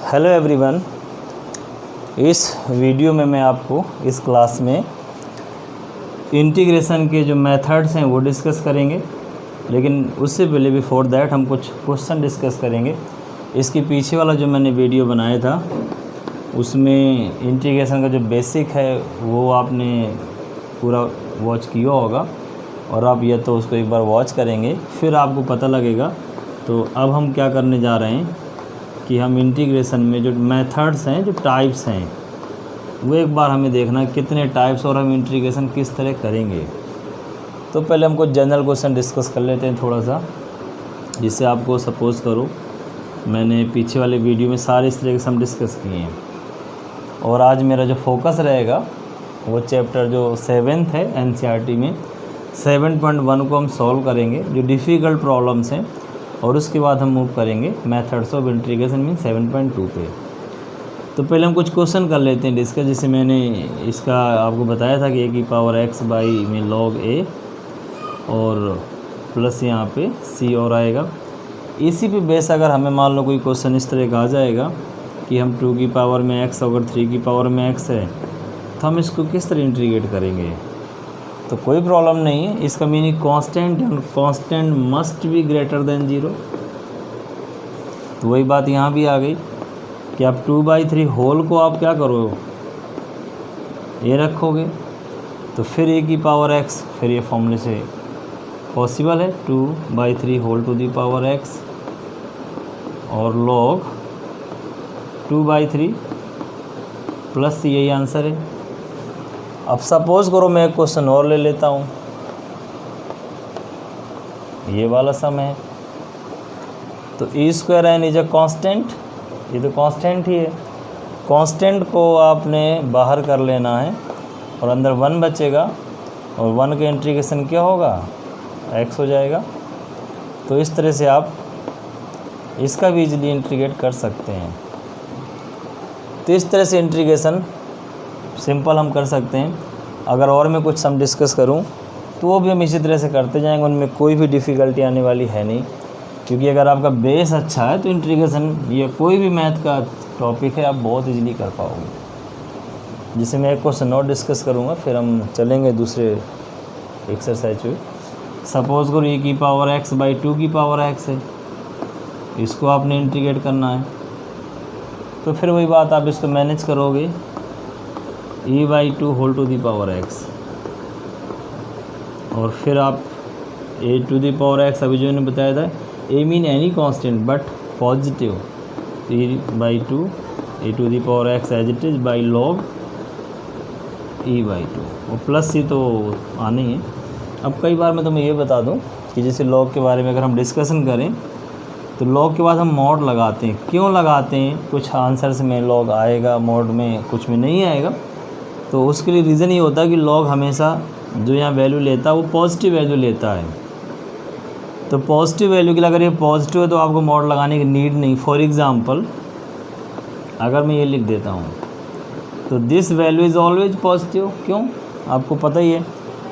Hello everyone, इस video में मैं आपको इस क्लास में इंटीग्रेशन के जो मेथड्स हैं वो डिस्कस करेंगे। लेकिन उससे पहले बिफोर दैट हम कुछ क्वेश्चन डिस्कस करेंगे। इसके पीछे वाला जो मैंने वीडियो बनाया था उसमें इंटीग्रेशन का जो बेसिक है वो आपने पूरा वॉच किया होगा, और आप या तो उसको एक बार वॉच करेंगे फिर आपको पता लगेगा। तो अब हम क्या करने जा रहे हैं कि हम इंटीग्रेशन में जो मेथड्स हैं, जो टाइप्स हैं, वो एक बार हमें देखना कितने टाइप्स और हम इंटीग्रेशन किस तरह करेंगे। तो पहले हम कुछ जनरल क्वेश्चन डिस्कस कर लेते हैं थोड़ा सा, जिससे आपको सपोज़ करो मैंने पीछे वाले वीडियो में सारे इस तरह के सम डिस्कस किए हैं। और आज मेरा जो फोकस रहेगा वो चैप्टर जो 7th है एनसीईआरटी में 7.1 को हम सॉल्व करेंगे, जो डिफ़िकल्ट प्रॉब्लम्स हैं। और उसके बाद हम मूव करेंगे मेथड्स ऑफ इंटीग्रेशन मीन 7.2 पे। तो पहले हम कुछ क्वेश्चन कर लेते हैं डिस्कस। जैसे मैंने इसका आपको बताया था कि a⁻x में log a और प्लस यहाँ पे c और आएगा। इसी पे बेस अगर हमें मान लो कोई क्वेश्चन इस तरह का आ जाएगा कि हम 2 में x अगर 3 में x है तो हम इसको किस तरह इंटीग्रेट करेंगे। तो कोई प्रॉब्लम नहीं है, इसका meaning constant, and constant must be greater than 0। तो वही बात यहाँ भी आ गई कि आप 2/3 होल को आप क्या करो, ये रखोगे तो फिर a⁻x, फिर ये फॉर्मूले से पॉसिबल है 2/3 whole to the power x और log 2/3 प्लस यही आंसर है। अब सपोज़ करो मैं एक क्वेश्चन और ले लेता हूँ, ये वाला सम है। तो e² इज अ कांस्टेंट, ये तो कांस्टेंट ही है। कांस्टेंट को आपने बाहर कर लेना है और अंदर 1 बचेगा, और 1 का इंटीग्रेशन क्या होगा, x हो जाएगा। तो इस तरह से आप इसका भी इजीली इंटीग्रेट कर सकते हैं। तो इस तरह से इंटीग्रेशन सिंपल हम कर सकते हैं। अगर और मैं कुछ सम डिस्कस करूं तो वो भी हम इसी तरह से करते जाएंगे, उनमें कोई भी डिफ़िकल्टी आने वाली है नहीं। क्योंकि अगर आपका बेस अच्छा है तो इंटीग्रेशन या कोई भी मैथ का टॉपिक है आप बहुत इजीली कर पाओगे। जिसे मैं एक क्वेश्चन और डिस्कस करूँगा, फिर हम चलेंगे दूसरे एक्सरसाइज पे। सपोज़ करो a⁻x/2 है, इसको आपने इंटीग्रेट करना है। तो फिर वही बात, आप इसको मैनेज करोगे e/2 whole to the power x, और फिर आप a⁻x, अभी जो मैंने बताया था a mean any constant but positive, e/2 a⁻x as it is by log e/2, और प्लस c तो आने ही है। अब कई बार मैं तुम्हें ये बता दूं कि जैसे log के बारे में अगर हम डिस्कशन करें तो log के बाद हम मॉड लगाते हैं। क्यों लगाते हैं, कुछ आंसर्स में log आएगा, मॉड में कुछ में नहीं आएगा। तो उसके लिए रीज़न ये होता है कि log हमेशा जो यहाँ वैल्यू लेता है वो पॉजिटिव वैल्यू लेता है। तो पॉजिटिव वैल्यू के लिए अगर ये पॉजिटिव है तो आपको मॉड लगाने की नीड नहीं। फॉर एग्ज़ाम्पल अगर मैं ये लिख देता हूँ तो this value is always positive. क्यों, आपको पता ही है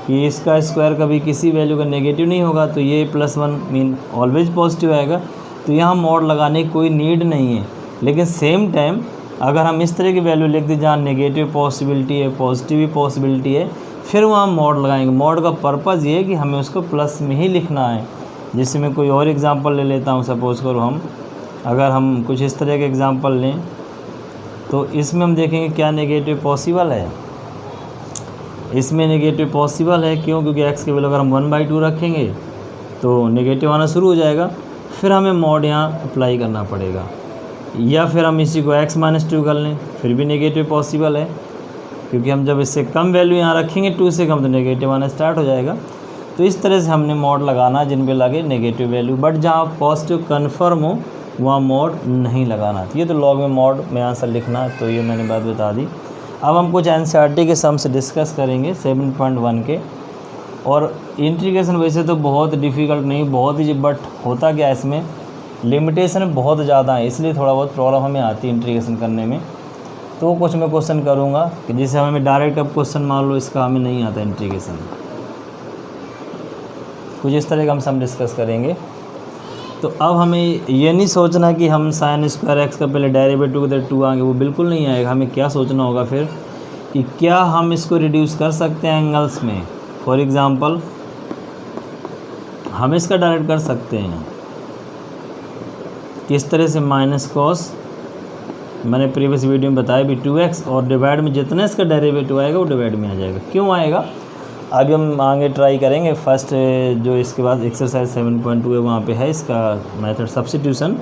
कि इसका स्क्वायर कभी किसी वैल्यू का नेगेटिव नहीं होगा, तो ये +1 मीन ऑलवेज पॉजिटिव आएगा। तो यहाँ मॉड लगाने की कोई नीड नहीं है। लेकिन सेम टाइम अगर हम इस तरह की वैल्यू लिख दें जहाँ नेगेटिव पॉसिबिलिटी है, पॉजिटिव भी पॉसिबिलिटी है, फिर वहाँ मॉड लगाएंगे। मॉड का पर्पज़ ये है कि हमें उसको प्लस में ही लिखना है। जैसे मैं कोई और एग्जांपल ले लेता हूँ, सपोज़ करो अगर हम कुछ इस तरह के एग्जांपल लें तो इसमें हम देखेंगे क्या नेगेटिव पॉसिबल है। इसमें नेगेटिव पॉसिबल है क्यों, क्योंकि x की वैल्यू अगर हम 1/2 रखेंगे तो नेगेटिव आना शुरू हो जाएगा। फिर हमें मॉड यहाँ अप्लाई करना पड़ेगा, या फिर हम इसी को x-2 कर लें, फिर भी नेगेटिव पॉसिबल है, क्योंकि हम जब इससे कम वैल्यू यहाँ रखेंगे 2 से कम तो नेगेटिव आना स्टार्ट हो जाएगा। तो इस तरह से हमने मॉड लगाना जिन पे लगे नेगेटिव वैल्यू, बट जहाँ पॉजिटिव कन्फर्म हो वहाँ मॉड नहीं लगाना। तो ये तो लॉग में मॉड में आंसर लिखना है, तो ये मैंने बात बता दी। अब हम कुछ एनसीईआरटी के सम्स डिस्कस करेंगे 7.1 के। और इंटीग्रेशन वैसे तो बहुत डिफ़िकल्ट नहीं, बहुत ही, बट होता क्या है इसमें लिमिटेशन बहुत ज़्यादा है, इसलिए थोड़ा बहुत प्रॉब्लम हमें आती है इंटीग्रेशन करने में। तो कुछ मैं क्वेश्चन करूँगा कि जिससे हमें डायरेक्ट अब क्वेश्चन मान लो इसका हमें नहीं आता इंटीग्रेशन, कुछ इस तरह का हम सम डिस्कस करेंगे। तो अब हमें ये नहीं सोचना कि हम साइन स्क्वायर एक्स का पहले डेरिवेटिव के 2 आएंगे, वो बिल्कुल नहीं आएगा। हमें क्या सोचना होगा फिर कि क्या हम इसको रिड्यूस कर सकते हैं एंगल्स में। फॉर एग्ज़ाम्पल हम इसका डायरेक्ट कर सकते हैं किस तरह से, माइनस कॉस, मैंने प्रीवियस वीडियो में बताया भी 2x, और डिवाइड में जितना इसका डेरिवेटिव आएगा वो डिवाइड में आ जाएगा। क्यों आएगा अभी हम आगे ट्राई करेंगे। फर्स्ट जो इसके बाद एक्सरसाइज 7.2 है वहाँ पे है इसका मेथड सब्स्टिट्यूशन,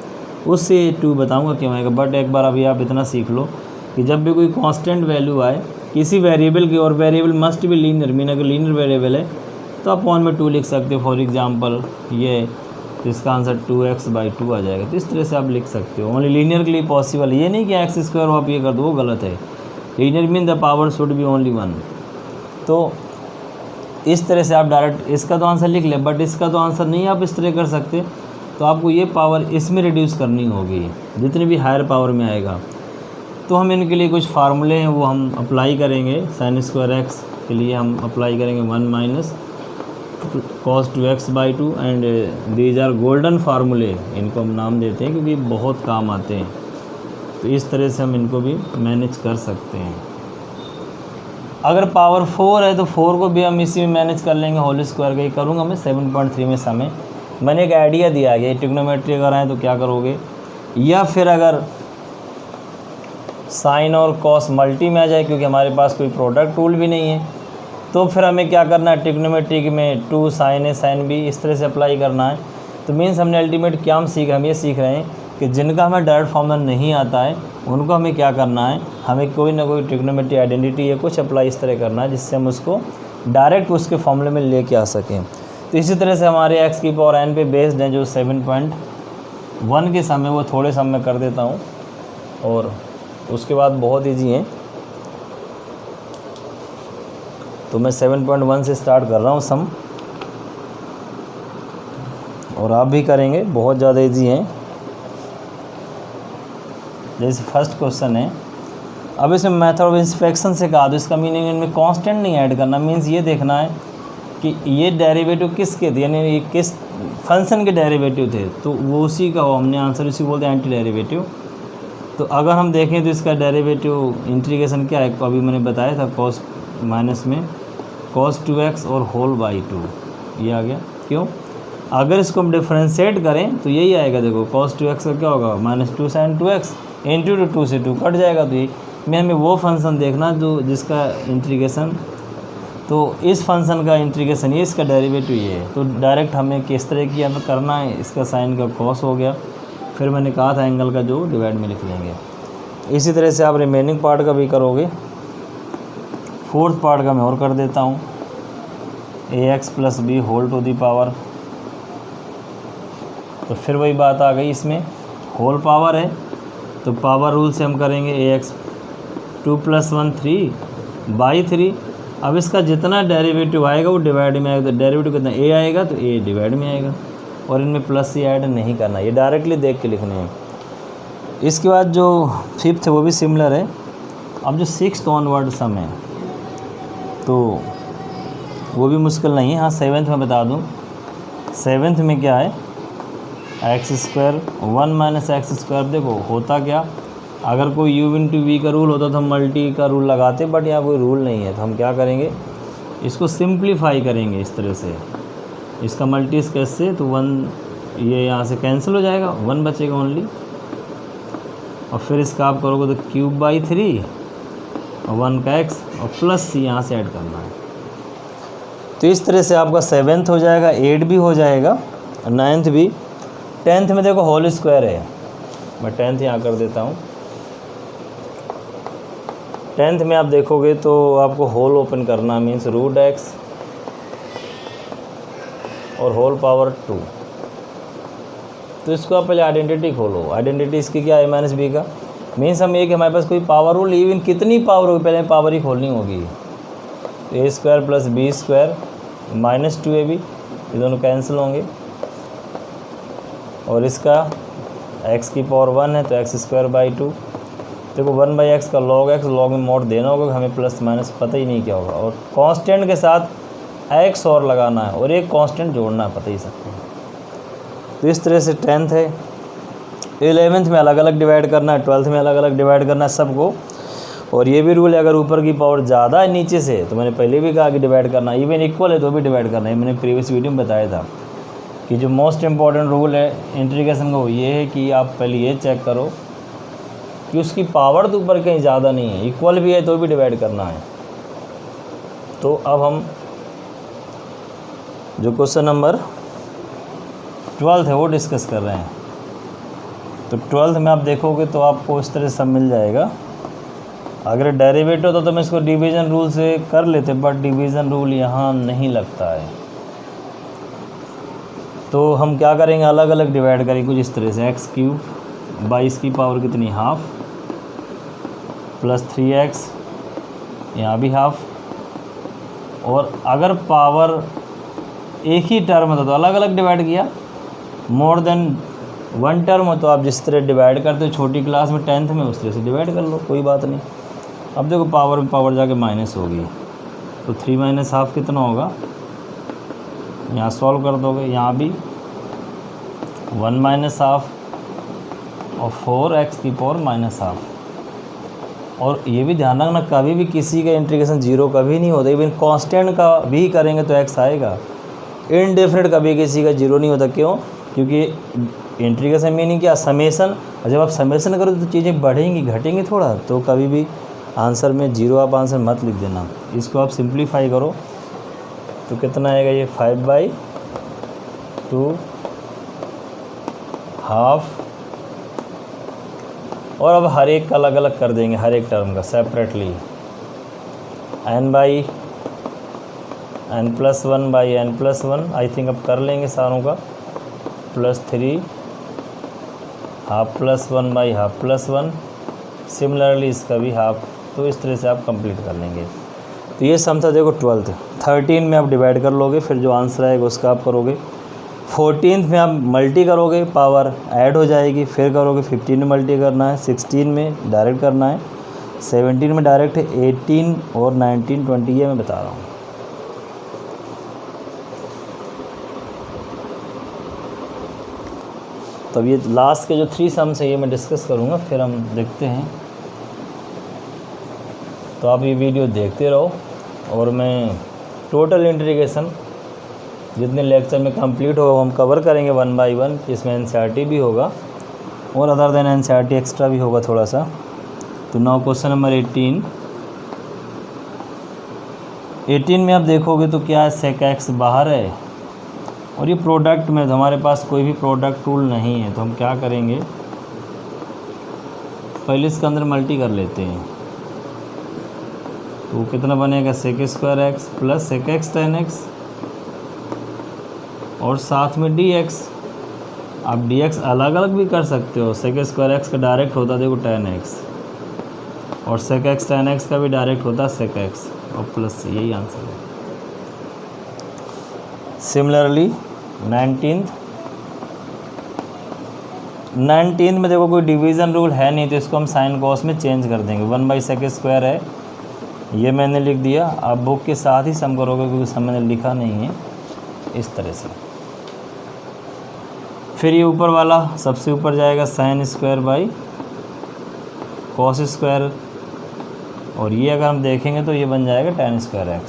उससे 2 बताऊंगा क्यों आएगा। बट एक बार अभी आप इतना सीख लो कि जब भी कोई कांस्टेंट वैल्यू आए किसी वेरिएबल की, और वेरिएबल मस्ट भी लीनियर, मीन अगर लीनियर वेरिएबल है तो आप 1 में 2 लिख सकते हो। फॉर एग्जांपल ये, तो इसका आंसर 2x/2 आ जाएगा। तो इस तरह से आप लिख सकते हो। ओनली लीनियर के लिए पॉसिबल है, ये नहीं कि x² आप ये कर दो, वो गलत है। Linear mean the power should be only 1। तो इस तरह से आप डायरेक्ट इसका तो आंसर लिख ले, बट इसका तो आंसर नहीं आप इस तरह कर सकते। तो आपको ये पावर इसमें रिड्यूस करनी होगी जितनी भी हायर पावर में आएगा। तो हम इनके लिए कुछ फार्मूले हैं वो हम अप्लाई करेंगे। साइन स्क्वायर एक्स के लिए हम अप्लाई करेंगे 1 minus cos 2x/2 and these are golden formulae, इनको हम नाम देते हैं क्योंकि बहुत काम आते हैं। तो इस तरह से हम इनको भी मैनेज कर सकते हैं। अगर पावर 4 है तो 4 को भी हम इसी में मैनेज कर लेंगे, होल स्क्वायर का ही करूँगा मैं 7.3 में समय। मैंने एक आइडिया दिया है, ट्रिग्नोमेट्री अगर आए तो क्या करोगे, या फिर अगर साइन और कॉस मल्टी में आ जाए क्योंकि हमारे पास कोई प्रोडक्ट टूल भी नहीं है, तो फिर हमें क्या करना है, ट्रिग्नोमेट्री में 2 साइन है साइन बी इस तरह से अप्लाई करना है। तो मीन्स हमने अल्टीमेट क्या हम ये सीख रहे हैं कि जिनका हमें डायरेक्ट फॉर्मूला नहीं आता है उनको हमें क्या करना है, हमें कोई ना कोई ट्रिग्नोमेट्री आइडेंटिटी या कुछ अप्लाई इस तरह करना है जिससे हम उसको डायरेक्ट उसके फॉर्मूले में लेके आ सकें। तो इसी तरह से हमारे एक्स की पावर n पे बेस्ड हैं जो 7.1 के समय, वो थोड़े समय कर देता हूँ और उसके बाद बहुत ईजी हैं। तो मैं 7.1 से स्टार्ट कर रहा हूँ सम, और आप भी करेंगे, बहुत ज़्यादा ईजी हैं। जैसे फर्स्ट क्वेश्चन है, अब इसमें मेथड ऑफ इंस्पेक्शन से कहा, तो इसका मीनिंग इनमें कांस्टेंट नहीं ऐड करना। मीन्स ये देखना है कि ये डेरिवेटिव किसके थे, यानी ये किस फंक्शन के डेरिवेटिव थे, तो वो उसी का हो। हमने आंसर उसी बोलते हैं एंटी डेरिवेटिव। तो अगर हम देखें तो इसका डेरिवेटिव इंटीग्रेशन क्या है, अभी मैंने बताया था कॉस माइनस में cos 2x और होल बाई 2, ये आ गया। क्यों, अगर इसको हम डिफ्रेंशिएट करें तो यही आएगा। देखो cos 2x का क्या होगा, -2 sin 2x इंटू 2 से 2 कट जाएगा। तो ये में हमें वो फंक्शन देखना जो जिसका इंटीग्रेशन, तो इस फंक्शन का इंटीग्रेशन ये, इसका डेरिवेटिव ये है। तो डायरेक्ट हमें किस तरह की करना है, इसका साइन का कॉस हो गया, फिर मैंने कहा था एंगल का जो डिवाइड में लिख लेंगे। इसी तरह से आप रिमेनिंग पार्ट का भी करोगे। फोर्थ पार्ट का मैं और कर देता हूँ, ax + b whole to the power. तो फिर वही बात आ गई, इसमें होल पावर है तो पावर रूल से हम करेंगे ax 2 + 1 3/3। अब इसका जितना डेरिवेटिव आएगा वो डिवाइड में आएगा। तो डेरिवेटिव कितना a आएगा तो a डिवाइड में आएगा, और इनमें प्लस ही ऐड नहीं करना, ये डायरेक्टली देख के लिखने हैं। इसके बाद जो फिफ्थ है वो भी सिमिलर है। अब जो 6th ऑनवर्ड सम है तो वो भी मुश्किल नहीं है। हाँ 7th में बता दूँ, 7th में क्या है, x² 1 - x²। देखो होता क्या, अगर कोई u × v का रूल होता तो हम मल्टी का रूल लगाते, बट यहाँ कोई रूल नहीं है। तो हम क्या करेंगे, इसको सिंप्लीफाई करेंगे इस तरह से। इसका मल्टी कैसे, तो 1 ये यहाँ से कैंसिल हो जाएगा, 1 बचेगा ओनली। और फिर इसका आप करोगे तो ³/3 और 1 का x और प्लस c यहाँ से ऐड करना है। तो इस तरह से आपका 7th हो जाएगा, 8 भी हो जाएगा, 9th भी। 10th में देखो होल स्क्वायर है, मैं 10th यहाँ कर देता हूँ। 10th में आप देखोगे तो आपको होल ओपन करना, मीन्स √x और होल पावर 2। तो इसको आप पहले आइडेंटिटी खोलो। आइडेंटिटी इसकी क्या है, -b का। मीन्स हम एक हमारे पास कोई पावर रूल, इवन कितनी पावर होगी पहले पावर ही खोलनी होगी। a² + b² -2ab, ये दोनों कैंसिल होंगे। और इसका x की पावर 1 है तो x²/2। देखो 1/x का log x, log में मोड देना होगा, हमें प्लस माइनस पता ही नहीं क्या होगा। और कांस्टेंट के साथ x और लगाना है और एक कांस्टेंट जोड़ना है, पता ही सकते हैं। तो इस तरह से 10th है, 11th में अलग अलग डिवाइड करना है, 12th में अलग अलग डिवाइड करना है सबको। और ये भी रूल है, अगर ऊपर की पावर ज़्यादा है नीचे से, तो मैंने पहले भी कहा कि डिवाइड करना, इवन इक्वल है तो भी डिवाइड करना है। मैंने प्रीवियस वीडियो में बताया था कि जो मोस्ट इम्पॉर्टेंट रूल है इंटीग्रेशन का वो ये है कि आप पहले ये चेक करो कि उसकी पावर तो ऊपर कहीं ज़्यादा नहीं है, इक्वल भी है तो भी डिवाइड करना है। तो अब हम जो क्वेश्चन नंबर 12 है वो डिस्कस कर रहे हैं। तो 12 में आप देखोगे तो आपको इस तरह सब मिल जाएगा। अगर डेरिवेटिव होता तो मैं इसको डिवीज़न रूल से कर लेते, बट डिवीज़न रूल यहाँ नहीं लगता है। तो हम क्या करेंगे, अलग अलग डिवाइड करेंगे कुछ इस तरह से, x³ बाई इसकी पावर कितनी, हाफ, प्लस 3x, यहाँ भी हाफ। और अगर पावर एक ही टर्म होता तो अलग अलग डिवाइड किया, मोर देन 1 टर्म हो तो आप जिस तरह डिवाइड करते हो छोटी क्लास में 10th में उस तरह से डिवाइड कर लो, कोई बात नहीं। अब देखो पावर में पावर जाके माइनस होगी, तो 3 माइनस हाफ कितना होगा, यहाँ सॉल्व कर दोगे, यहाँ भी 1 माइनस हाफ और 4x की पावर माइनस हाफ। और ये भी ध्यान रखना, कभी भी किसी का इंटीग्रेशन 0 कभी नहीं होता, इवन कांस्टेंट का भी करेंगे तो x आएगा। इनडेफिनेट कभी किसी का 0 नहीं होता, क्यों, क्योंकि इंटीग्रेशन मीनिंग क्या, समेसन। जब आप समेसन करो तो चीज़ें बढ़ेंगी घटेंगी थोड़ा, तो कभी भी आंसर में 0 आप आंसर मत लिख देना। इसको आप सिंप्लीफाई करो तो कितना आएगा, ये 5/2 हाफ। और अब हर एक का अलग अलग कर देंगे, हर एक टर्म का सेपरेटली, n/n+1/n+1 आई थिंक अब कर लेंगे सारों का, +3 हाफ प्लस 1/1/1। सिमिलरली इसका भी हाफ। तो इस तरह से आप कंप्लीट कर लेंगे। तो ये सम था देखो 12th। 13 में आप डिवाइड कर लोगे, फिर जो आंसर आएगा उसका आप करोगे। 14th में आप मल्टी करोगे, पावर ऐड हो जाएगी, फिर करोगे। 15 में मल्टी करना है, 16 में डायरेक्ट करना है, 17 में डायरेक्ट है, 18 और 19 20 ये मैं बता रहा हूँ। तब ये लास्ट के जो 3 सम्स है ये मैं डिस्कस करूँगा, फिर हम देखते हैं। तो आप ये वीडियो देखते रहो और मैं टोटल इंटीग्रेशन जितने लेक्चर में कंप्लीट होगा हम कवर करेंगे 1 बाय 1। इसमें एनसीईआरटी भी होगा और अदर देन एनसीईआरटी एक्स्ट्रा भी होगा थोड़ा सा। तो नाउ क्वेश्चन नंबर 18 में आप देखोगे तो क्या है, सेक एक्स बाहर है और ये प्रोडक्ट में हमारे पास कोई भी प्रोडक्ट टूल नहीं है। तो हम क्या करेंगे, पहले इसके अंदर मल्टी कर लेते हैं। तो कितना बनेगा, sec² x plus sec x tan x और साथ में dx। आप dx अलग अलग भी कर सकते हो, sec² x का डायरेक्ट होता देखो tan x और sec x tan x का भी डायरेक्ट होता sec x और प्लस, यही आंसर है। सिमिलरली 19th में देखो कोई डिवीज़न रूल है नहीं, तो इसको हम साइन कॉस में चेंज कर देंगे। 1/sec² है, ये मैंने लिख दिया। आप बुक के साथ ही सम करोगे क्योंकि सम मैंने लिखा नहीं है, इस तरह से। फिर ये ऊपर वाला सबसे ऊपर जाएगा sin² cos²। और ये अगर हम देखेंगे तो ये बन जाएगा tan² x।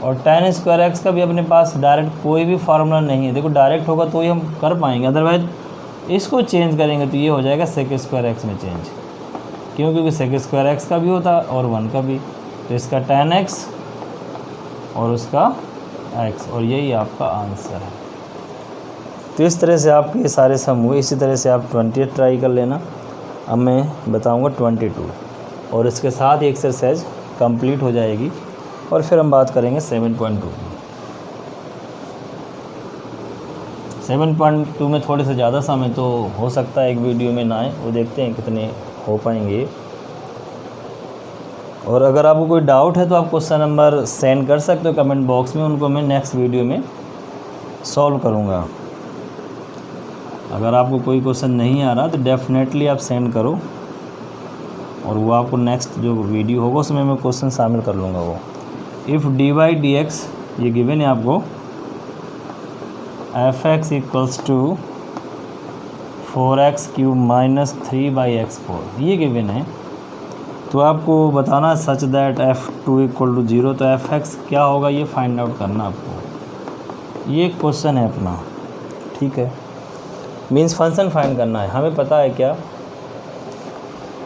और tan² x का भी अपने पास डायरेक्ट कोई भी फार्मूला नहीं है। देखो डायरेक्ट होगा तो ही हम कर पाएंगे, अदरवाइज इसको चेंज करेंगे तो ये हो जाएगा sec² x में चेंज। क्यों, क्योंकि sec² x का भी होता है और 1 का भी। तो इसका tan x और उसका x, और यही आपका आंसर है। तो इस तरह से आपके ये सारे सम हुए। इसी तरह से आप 20 ट्राई कर लेना। अब मैं बताऊंगा 22 और इसके साथ ही एक्सरसाइज कंप्लीट हो जाएगी और फिर हम बात करेंगे 7.2। 7.2 में थोड़े से ज़्यादा समय तो हो सकता है एक वीडियो में ना आए, वो देखते हैं कितने हो पाएंगे। और अगर आपको कोई डाउट है तो आप क्वेश्चन नंबर सेंड कर सकते हो कमेंट बॉक्स में, उनको मैं नेक्स्ट वीडियो में सॉल्व करूँगा। अगर आपको कोई क्वेश्चन नहीं आ रहा तो डेफिनेटली आप सेंड करो और वो आपको नेक्स्ट जो वीडियो होगा उसमें मैं क्वेश्चन शामिल कर लूँगा। वो इफ़ dy dx ये गिवन है आपको, F X equals to 4x³ minus 3/x4 ये गिवन है। तो आपको बताना such that f2 equal to 0, तो एफ एक्स क्या होगा ये फाइंड आउट करना आपको, ये क्वेश्चन है अपना, ठीक है। मीन्स फंक्शन फाइंड करना है। हमें पता है क्या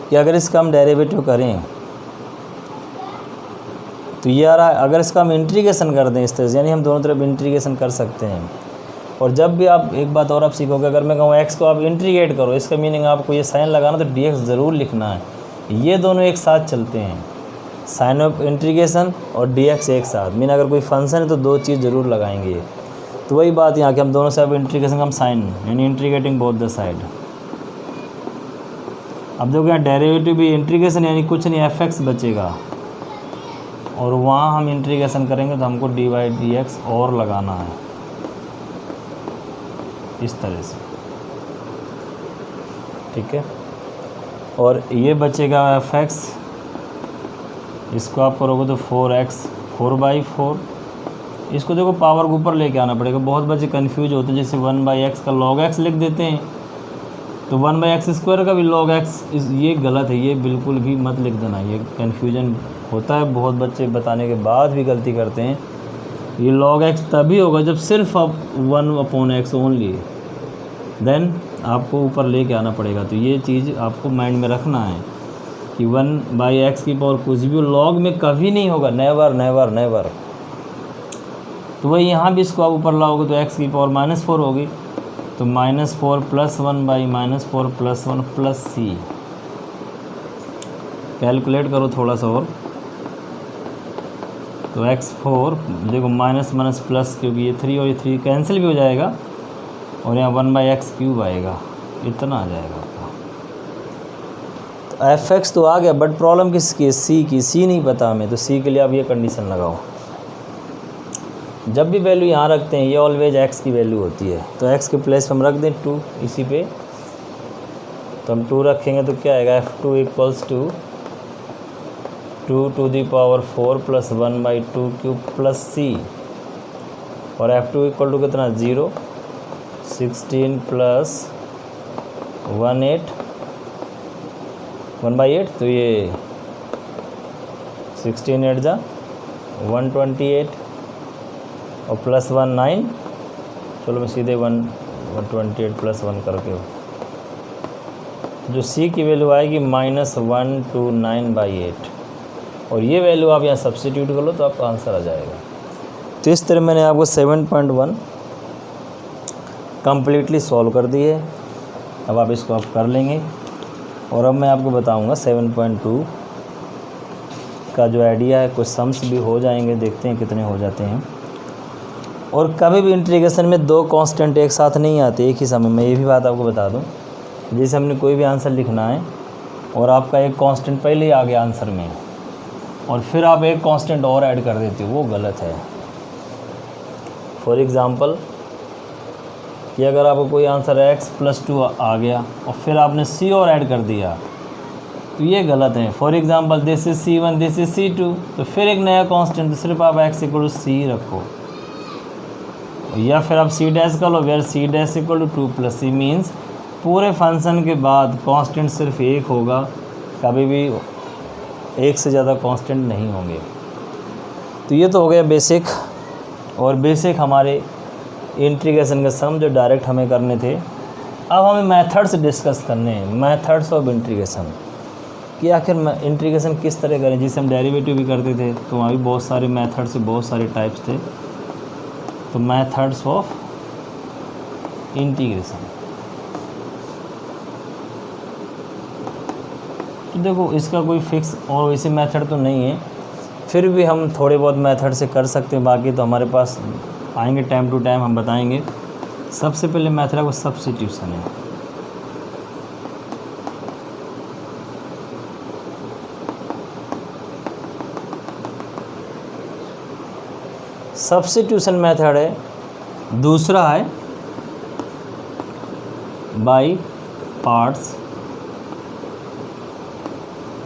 कि अगर इसका हम डेरिवेटिव करें तो ये आ रहा है, अगर इसका हम इंटीग्रेशन कर दें इस तरह से, यानी हम दोनों तरफ इंटीग्रेशन कर सकते हैं। और जब भी आप एक बात और आप सीखोगे, अगर मैं कहूँ x को आप इंटीग्रेट करो, इसका मीनिंग आपको ये साइन लगाना तो dx ज़रूर लिखना है। ये दोनों एक साथ चलते हैं, साइन ऑफ इंटीग्रेशन और dx एक साथ। मीन अगर कोई फंक्शन है तो दो चीज़ ज़रूर लगाएंगे। तो वही बात यहाँ कि हम दोनों साइड इंटीग्रेशन का हम साइन यानी इंटीग्रेटिंग बोथ द साइड। अब देखो यहाँ डेरिवेटिव भी इंटीग्रेशन यानी कुछ नहीं एफ एक्स बचेगा, और वहाँ हम इंटीग्रेशन करेंगे तो हमको dy/dx और लगाना है इस तरह से, ठीक है। और ये बचेगा एफ एक्स, इसको आप करोगे तो 4x 4/4। इसको देखो पावर के ऊपर लेके आना पड़ेगा। बहुत बच्चे कंफ्यूज होते हैं, जैसे 1/x का log x लिख देते हैं, तो 1/x² का भी log x, ये गलत है, ये बिल्कुल भी मत लिख देना। ये कन्फ्यूजन होता है, बहुत बच्चे बताने के बाद भी गलती करते हैं। ये log x तभी होगा जब सिर्फ अब 1/x ओनली, देन आपको ऊपर लेके आना पड़ेगा। तो ये चीज़ आपको माइंड में रखना है कि 1/x की पावर कुछ भी log में कभी नहीं होगा, नेवर नेवर नेवर। तो वही यहाँ भी इसको आप ऊपर लाओगे तो x की पावर -4 होगी, तो -4 + 1/-4 + 1 + c। कैलकुलेट करो थोड़ा सा और, तो x4 देखो माइनस माइनस प्लस, क्योंकि ये 3 और ये 3 कैंसिल भी हो जाएगा, और यहाँ 1/x³ आएगा, इतना आ जाएगा आपका। तो एफ एक्स तो आ गया, बट प्रॉब्लम किसकी है, सी की। सी नहीं पता हमें, तो सी के लिए आप ये कंडीशन लगाओ, जब भी वैल्यू यहाँ रखते हैं ये ऑलवेज x की वैल्यू होती है। तो x के प्लेस पर हम रख दें 2 इसी पे, तो हम 2 रखेंगे तो क्या आएगा, f2 equals to 2 to the power 4 + 1/2³ + c, और f2 इक्वल टू कितना 0, 16 + 1/8, तो ये 16 8 जा 128, और +1 9, चलो मैं सीधे 128 + 1 करके हो, जो c की वैल्यू आएगी -129/8, और ये वैल्यू आप यहाँ सब्स्टिट्यूट कर लो तो आपका आंसर आ जाएगा। तो इस तरह मैंने आपको 7.1 कम्प्लीटली सॉल्व कर दी है। अब आप इसको आप कर लेंगे, और अब मैं आपको बताऊंगा 7.2 का जो आइडिया है, कुछ सम्स भी हो जाएंगे, देखते हैं कितने हो जाते हैं। और कभी भी इंटीग्रेशन में दो कांस्टेंट एक साथ नहीं आते एक ही समय में, ये भी बात आपको बता दूं। जैसे हमने कोई भी आंसर लिखना है और आपका एक कांस्टेंट पहले ही आ गया आंसर में, और फिर आप एक कांस्टेंट और ऐड कर देते हो, वो गलत है। फॉर एग्ज़ाम्पल कि अगर आपको कोई आंसर x + 2 आ गया और फिर आपने c और ऐड कर दिया, तो ये गलत है। For example this is c1 this is c2, तो फिर एक नया कांस्टेंट, तो सिर्फ आप x = c रखो, या फिर आप c' का लो, वेयर c' = 2 + c, मीन्स पूरे फंक्शन के बाद कांस्टेंट सिर्फ एक होगा, कभी भी एक से ज़्यादा कांस्टेंट नहीं होंगे। तो ये तो हो गया बेसिक, और बेसिक हमारे इंटीग्रेशन के सम जो डायरेक्ट हमें करने थे। अब हमें मेथड्स डिस्कस करने हैं, मेथड्स ऑफ इंटीग्रेशन, कि आखिर इंटीग्रेशन किस तरह करें। जिसे हम डेरिवेटिव भी करते थे तो वहाँ भी बहुत सारे मेथड्स से बहुत सारे टाइप्स थे। तो मेथड्स ऑफ इंटीग्रेशन, तो देखो इसका कोई फिक्स और वैसे मेथड तो नहीं है, फिर भी हम थोड़े बहुत मेथड से कर सकते हैं, बाकी तो हमारे पास आएंगे टाइम टू टाइम, हम बताएंगे। सबसे पहले मेथड वो सब्स्टिट्यूशन है। सब्स्टिट्यूशन मेथड है। दूसरा है बाय पार्ट्स,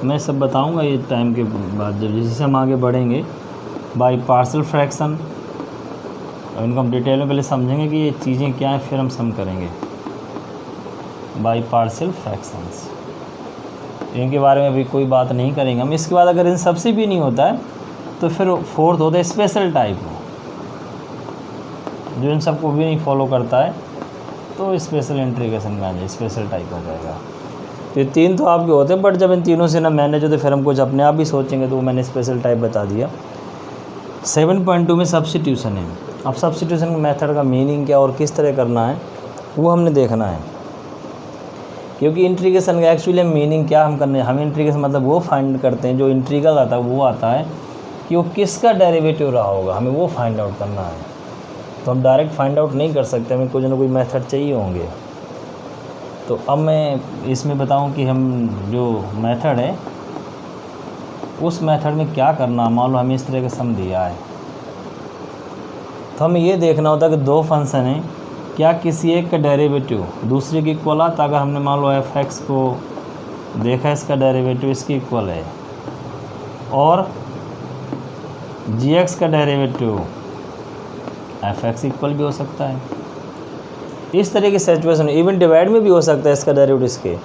मैं सब बताऊंगा ये टाइम के बाद, जब जैसे हम आगे बढ़ेंगे। बाय पार्शियल फ्रैक्शन, और इनको हम डिटेल में पहले समझेंगे कि ये चीज़ें क्या हैं, फिर हम सम करेंगे बाई पार्शियल फ्रैक्शंस। इनके बारे में अभी कोई बात नहीं करेंगे हम। इसके बाद अगर इन सबसे भी नहीं होता है तो फिर फोर्थ होता है स्पेशल टाइप, जो इन सबको भी नहीं फॉलो करता है तो स्पेशल इंटीग्रेशन में आ जाए, स्पेशल टाइप हो जाएगा। तो ये तीन तो आपके होते हैं, बट जब इन तीनों से ना मैनेज होते फिर हम कुछ अपने आप ही सोचेंगे, तो वो मैंने स्पेशल टाइप बता दिया। 7.2 में सब्स्टिट्यूशन है। अब सब्स्टिट्यूशन मेथड का मीनिंग क्या और किस तरह करना है वो हमने देखना है, क्योंकि इंटीग्रेशन का एक्चुअली मीनिंग क्या हम करने, हम इंटीग्रेशन मतलब वो फाइंड करते हैं, जो इंटीग्रल आता है वो आता है कि वो किसका डेरिवेटिव रहा होगा, हमें वो फाइंड आउट करना है। तो हम डायरेक्ट फाइंड आउट नहीं कर सकते, हमें कुछ ना कोई मेथड चाहिए होंगे। तो अब मैं इसमें बताऊं कि हम जो मेथड है उस मेथड में क्या करना। मान लो हमें इस तरह का सम दिया है, तो हमें ये देखना होता है कि दो फंक्शन हैं, क्या किसी एक का डेरिवेटिव दूसरे की इक्वल आता। अगर हमने मान लो एफ एक्स को देखा, इसका डेरिवेटिव इसकी इक्वल है, और जी एक्स का डेरिवेटिव एफ एक्स इक्वल भी हो सकता है। इस तरह की सिचुएशन इवन डिवाइड में भी हो सकता है इसका डेरिवेटिव इसके।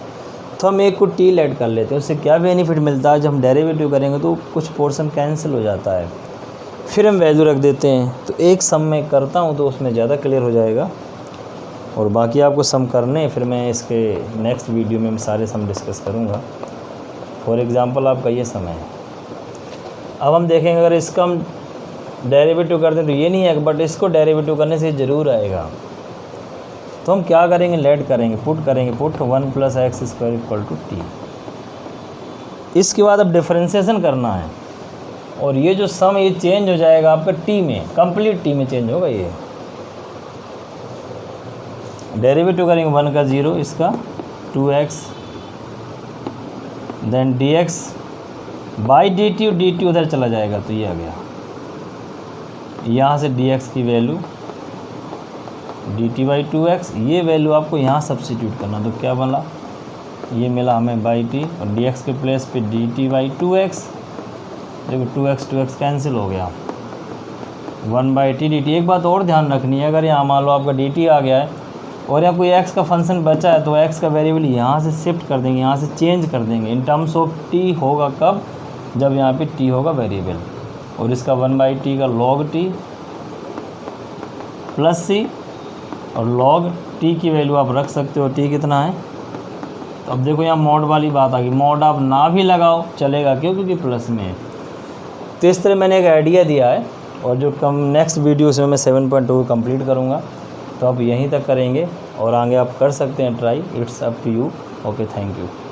तो हम एक को टी ऐड कर लेते हैं, उससे क्या बेनिफिट मिलता है, जब हम डेरिवेटिव करेंगे तो कुछ पोर्शन कैंसिल हो जाता है, फिर हम वैल्यू रख देते हैं। तो एक सम मैं करता हूँ तो उसमें ज़्यादा क्लियर हो जाएगा, और बाकी आपको सम करने हैं, फिर मैं इसके नेक्स्ट वीडियो में मैं सारे सम डिस्कस करूँगा। फॉर एग्ज़ाम्पल आपका ये सम है। अब हम देखेंगे अगर इसका हम डेरिवेटिव करते हैं तो ये नहीं है, बट इसको डेरिवेटिव करने से ज़रूर आएगा। तो हम क्या करेंगे, लेट करेंगे, पुट 1 + x² = t। इसके बाद अब डिफरेंशिएशन करना है, और ये जो सम ये चेंज हो जाएगा आपका टी में, कंप्लीट टी में चेंज होगा। ये डेरिवेटिव करेंगे 1 का 0, इसका 2x, then dx by dt उधर चला जाएगा, तो ये आ गया। यहाँ से dx की वैल्यू dt/2x, ये वैल्यू आपको यहाँ सब्स्टिट्यूट करना। तो क्या बना, ये मिला हमें बाई टी, और dx के प्लेस पे dt/2x। देखो 2x कैंसिल हो गया, 1/t dt। एक बात और ध्यान रखनी है, अगर यहाँ मान लो आपका dt आ गया है और यहाँ कोई x का फंक्शन बचा है, तो x का वेरिएबल यहाँ से शिफ्ट कर देंगे, यहाँ से चेंज कर देंगे इन टर्म्स ऑफ t। होगा कब, जब यहाँ पे t होगा वेरिएबल, और इसका 1/t का log t प्लस c, और log t की वैल्यू आप रख सकते हो, t कितना है। तो अब देखो यहाँ मॉड वाली बात आ गई, मॉड आप ना भी लगाओ चलेगा, क्यों, क्योंकि प्लस में है। तो इस तरह मैंने एक आइडिया दिया है, और जो नेक्स्ट वीडियो में मैं 7.2 कंप्लीट करूँगा। तो आप यहीं तक करेंगे, और आगे आप कर सकते हैं try, it's up to you. Okay, thank you.